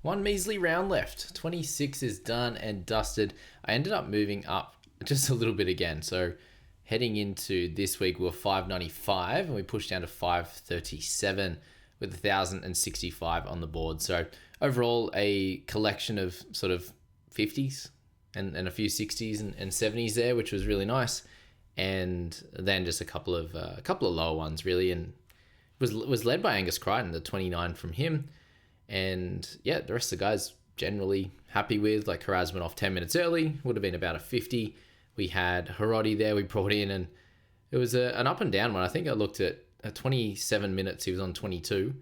One measly round left. 26 is done and dusted. I ended up moving up just a little bit again. So heading into this week, we were 595 and we pushed down to 537 with 1,065 on the board. So overall, a collection of sort of 50s and a few 60s and 70s there, which was really nice. And then just a couple of lower ones really, and was led by Angus Crichton, the 29 from him. And yeah, the rest of the guys generally happy with. Like Haraz went off 10 minutes early, would have been about a 50. We had Harodi there, we brought in, and it was an up and down one. I think I looked at 27 minutes, he was on 22.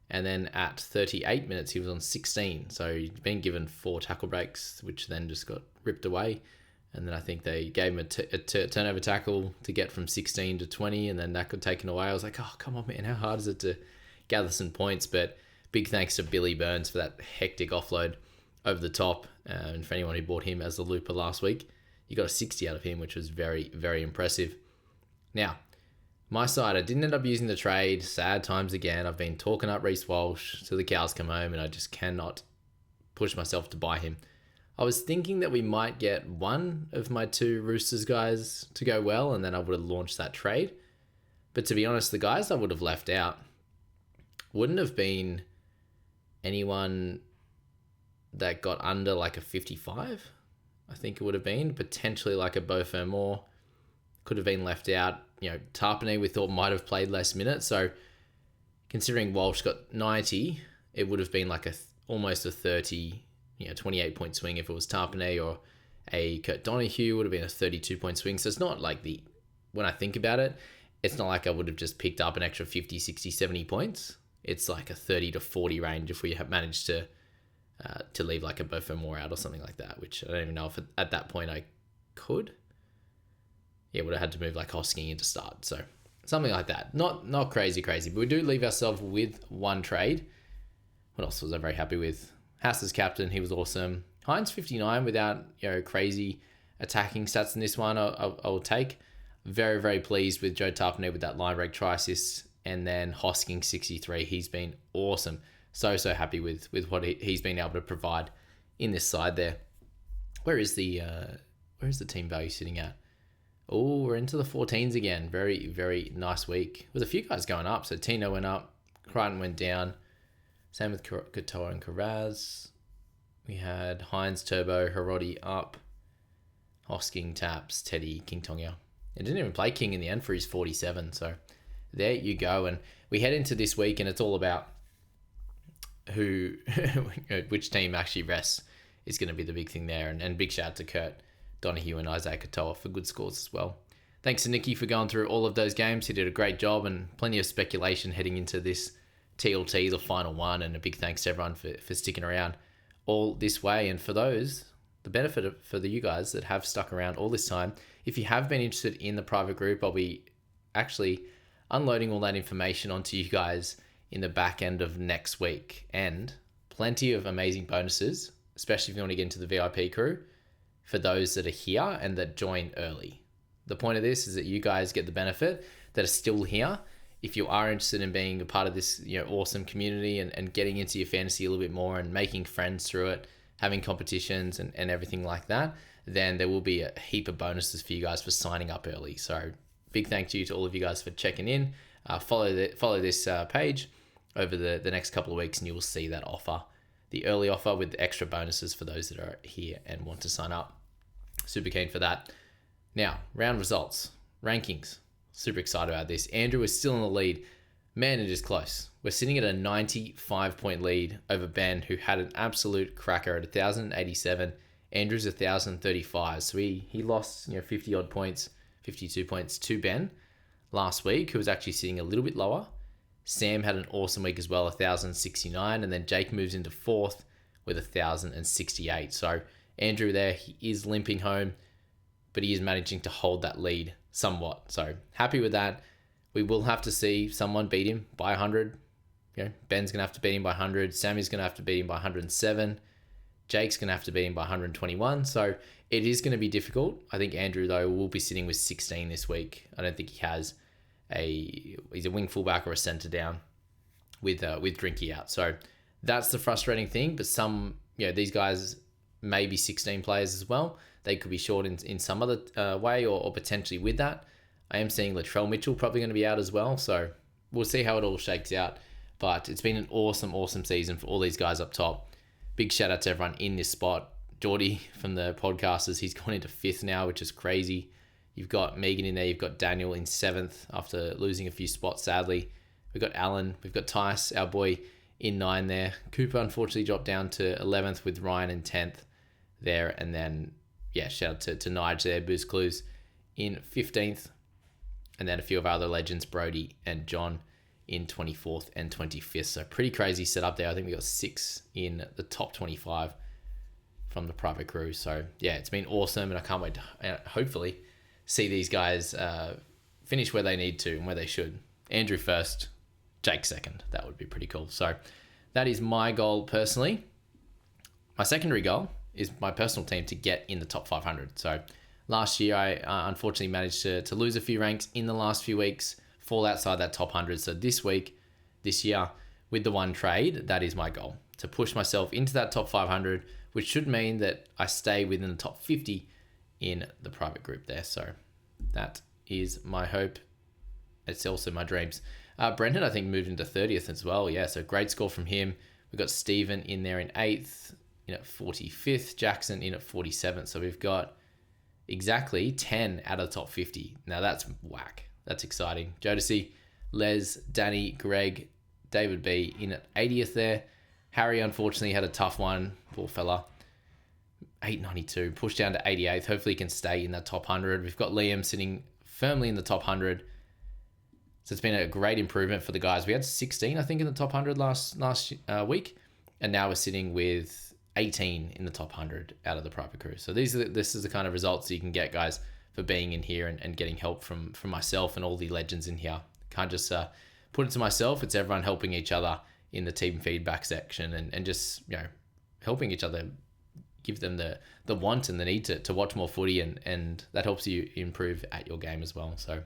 And then at 38 minutes, he was on 16. So he'd been given 4 tackle breaks, which then just got ripped away. And then I think they gave him a turnover tackle to get from 16 to 20, and then that got taken away. I was like, oh, come on, man, how hard is it to gather some points? But big thanks to Billy Burns for that hectic offload over the top. And for anyone who bought him as the looper last week, you got a 60 out of him, which was very, very impressive. Now, my side, I didn't end up using the trade. Sad times again. I've been talking up Reece Walsh till the cows come home, and I just cannot push myself to buy him. I was thinking that we might get one of my 2 Roosters guys to go well, and then I would have launched that trade. But to be honest, the guys I would have left out wouldn't have been anyone that got under like a 55. I think it would have been potentially like a Beau Fermor could have been left out. You know, Tarpanay we thought might have played less minutes. So considering Walsh got 90, it would have been like almost a 30, 28 point swing if it was Tarpanay, or a Kurt Donahue would have been a 32 point swing. So it's not like when I think about it, it's not like I would have just picked up an extra 50, 60, 70 points. It's like a 30 to 40 range if we have managed to leave like a Beau Fermor out or something like that, which I don't even know if at that point I could. Yeah, would have had to move like Hosking in to start. So something like that. Not crazy, but we do leave ourselves with one trade. What else was I very happy with? Haas' captain, he was awesome. Hines 59 without crazy attacking stats in this one. I will take. Very, very pleased with Joe Tarpanay with that line break try assist, and then Hosking 63. He's been awesome. So happy with what he's been able to provide in this side there. Where is the team value sitting at? Oh, we're into the 14s again. Very, very nice week. With a few guys going up. So Tino went up, Crichton went down. Same with Katoa and Karaz. We had Hines, Turbo, Harodi up. Hosking, Taps, Teddy, King Tonga. And didn't even play King in the end for his 47. So there you go. And we head into this week, and it's all about which team actually rests is going to be the big thing there. And big shout out to Kurt Donahue and Isaac Katoa for good scores as well. Thanks to Nikki for going through all of those games. He did a great job, and plenty of speculation heading into this TLT, the final one. And a big thanks to everyone for sticking around all this way. And for those, the benefit for you guys that have stuck around all this time, if you have been interested in the private group, I'll be actually unloading all that information onto you guys in the back end of next week, and plenty of amazing bonuses, especially if you want to get into the VIP crew for those that are here and that join early. The point of this is that you guys get the benefit that are still here. If you are interested in being a part of this awesome community and getting into your fantasy a little bit more and making friends through it, having competitions and everything like that, then there will be a heap of bonuses for you guys for signing up early. So big thank you to all of you guys for checking in. Follow this page over the next couple of weeks, and you will see that offer, the early offer with the extra bonuses for those that are here and want to sign up. Super keen for that. Now, round results, rankings. Super excited about this. Andrew is still in the lead. Man, it is close. We're sitting at a 95-point lead over Ben, who had an absolute cracker at 1,087. Andrew's 1,035. So he lost 50-odd points, 52 points to Ben last week, who was actually sitting a little bit lower. Sam had an awesome week as well, 1,069. And then Jake moves into 4th with 1,068. So Andrew there, he is limping home, but he is managing to hold that lead somewhat. So happy with that. We will have to see someone beat him by 100. Ben's going to have to beat him by 100. Sammy's going to have to beat him by 107. Jake's going to have to beat him by 121. So it is going to be difficult. I think Andrew, though, will be sitting with 16 this week. I don't think he has he's a wing fullback or a centre down with Drinky out. So That's the frustrating thing. But these guys may be 16 players as well. They could be short in some other way or potentially with that. I am seeing Latrell Mitchell probably going to be out as well. So we'll see how it all shakes out. But it's been an awesome, awesome season for all these guys up top. Big shout out to everyone in this spot. Geordie from the podcasters, he's gone into 5th now, which is crazy. You've got Megan in there. You've got Daniel in 7th after losing a few spots, sadly. We've got Alan. We've got Tice, our boy, in 9 there. Cooper, unfortunately, dropped down to 11th with Ryan in 10th there. And then, shout out to Nige there, Boost Clues in 15th. And then a few of our other legends, Brody and John, in 24th and 25th. So pretty crazy setup there. I think we got 6 in the top 25 from the private crew. So, it's been awesome. And I can't wait to hopefully see these guys finish where they need to and where they should. Andrew first, Jake second. That would be pretty cool. So that is my goal personally. My secondary goal is my personal team to get in the top 500. So last year, I unfortunately managed to lose a few ranks in the last few weeks, fall outside that top 100. So this year, with the one trade, that is my goal, to push myself into that top 500, which should mean that I stay within the top 50 in the private group there. So that is my hope. It's also my dreams. Brendan, I think, moved into 30th as well. Yeah, so great score from him. We've got Stephen in there in 8th, in at 45th, Jackson in at 47th. So we've got exactly 10 out of the top 50. Now that's whack. That's exciting. Jodeci, Les, Danny, Greg, David B in at 80th there. Harry, unfortunately, had a tough one. Poor fella. 892, pushed down to 88th. Hopefully he can stay in that top 100. We've got Liam sitting firmly in the top 100. So it's been a great improvement for the guys. We had 16, I think, in the top 100 last week. And now we're sitting with 18 in the top 100 out of the private crew. So this is the kind of results that you can get, guys, for being in here and getting help from myself and all the legends in here. Can't just put it to myself. It's everyone helping each other in the team feedback section and just, helping each other, give them the want and the need to watch more footy, and that helps you improve at your game as well. So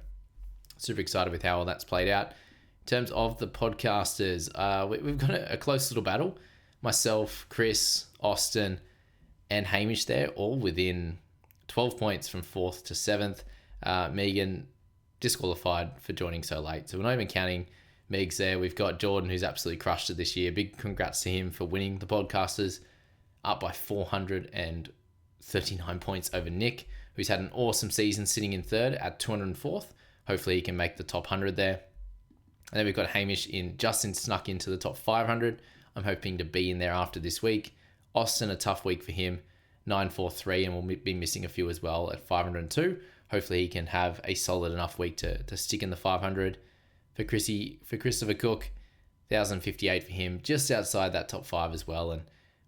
super excited with how all that's played out. In terms of the podcasters, we've got a close little battle. Myself, Chris, Austin, and Hamish there, all within 12 points from 4th to 7th. Megan disqualified for joining so late. So we're not even counting Megs there. We've got Jordan, who's absolutely crushed it this year. Big congrats to him for winning the podcasters, up by 439 points over Nick, who's had an awesome season sitting in 3rd at 204th. Hopefully he can make the top 100 there. And then we've got Hamish Justin snuck into the top 500. I'm hoping to be in there after this week. Austin, a tough week for him, 943, and we'll be missing a few as well at 502. Hopefully he can have a solid enough week to stick in the 500. For Christopher Cook, 1,058 for him, just outside that top 5 as well. And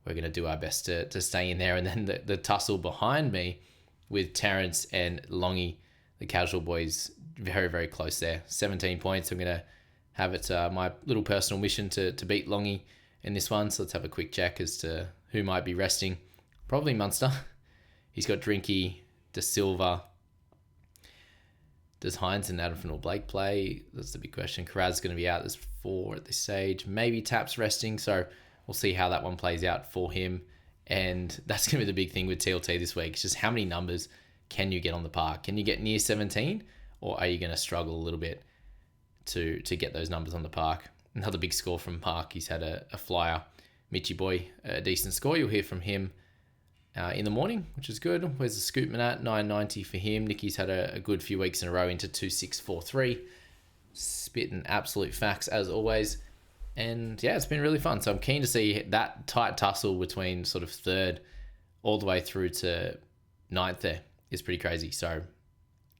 we're going to do our best to stay in there. And then the tussle behind me with Terrence and Longy, the casual boys, very, very close there. 17 points. I'm going to have it my little personal mission to beat Longy in this one. So let's have a quick check as to who might be resting. Probably Munster. He's got Drinky, De Silva. Does Hines and Adam or Blake play? That's the big question. Karaz going to be out. There's 4 at this stage. Maybe Tap's resting. So we'll see how that one plays out for him. And that's going to be the big thing with TLT this week. It's just how many numbers can you get on the park? Can you get near 17? Or are you going to struggle a little bit to get those numbers on the park? Another big score from Park. He's had a flyer. Mitchy boy, a decent score. You'll hear from him in the morning, which is good. Where's the Scoopman at? 990 for him. Nicky's had a good few weeks in a row into 2643. Spitting absolute facts as always. And yeah, it's been really fun. So I'm keen to see that tight tussle between sort of 3rd all the way through to 9th there is pretty crazy. So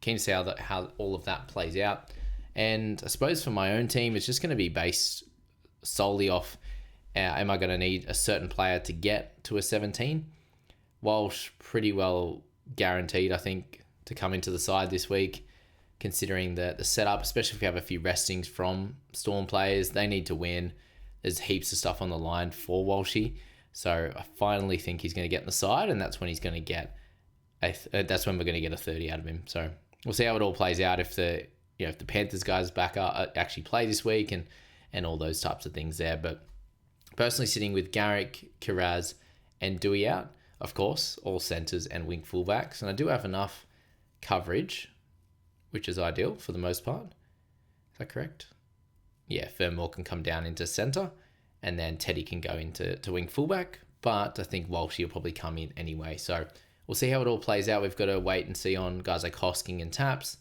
keen to see how all of that plays out. And I suppose for my own team, it's just going to be based solely off, am I going to need a certain player to get to a 17? Walsh, pretty well guaranteed, I think, to come into the side this week, considering the setup, especially if you have a few restings from Storm players. They need to win. There's heaps of stuff on the line for Walshy. So I finally think he's going to get in the side, and that's when he's going to get that's when we're going to get a 30 out of him. So we'll see how it all plays out if the Panthers guys back up actually play this week and all those types of things there. But Personally sitting with Garrick, Kiraz, and Dewey out. Of course, all centres and wing fullbacks. And I do have enough coverage, which is ideal for the most part. Is that correct? Yeah, Fermor can come down into centre, and then Teddy can go into wing fullback. But I think Walshy will probably come in anyway. So we'll see how it all plays out. We've got to wait and see on guys like Hosking and Taps.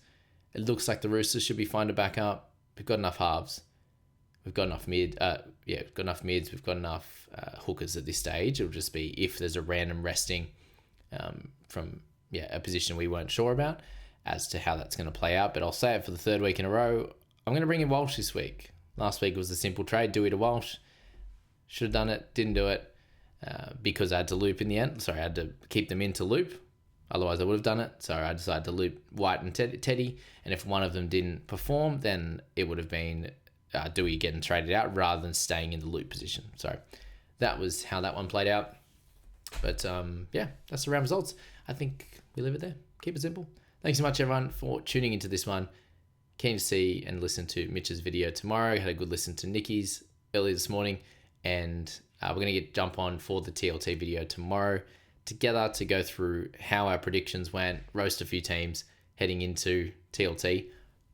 It looks like the Roosters should be fine to back up. We've got enough halves. We've got enough mids. We've got enough mids. We've got enough hookers at this stage. It'll just be if there's a random resting from a position we weren't sure about as to how that's going to play out. But I'll say it for the third week in a row. I'm going to bring in Walsh this week. Last week was a simple trade, Dewey to Walsh. Should have done it, didn't do it because I had to loop in the end. Sorry, I had to keep them into loop. Otherwise, I would have done it. So I decided to loop White and Teddy. And if one of them didn't perform, then it would have been Dewey getting traded out rather than staying in the loop position. So that was how that one played out. But that's the round results. I think we leave it there. Keep it simple. Thanks so much, everyone, for tuning into this one. Keen to see and listen to Mitch's video tomorrow. Had a good listen to Nikki's early this morning. And we're going to jump on for the TLT video tomorrow together to go through how our predictions went, roast a few teams heading into TLT.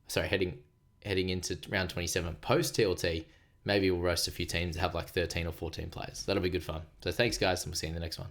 Sorry, heading into round 27 post TLT. Maybe we'll roast a few teams that have like 13 or 14 players. That'll be good fun. So thanks, guys, and we'll see you in the next one.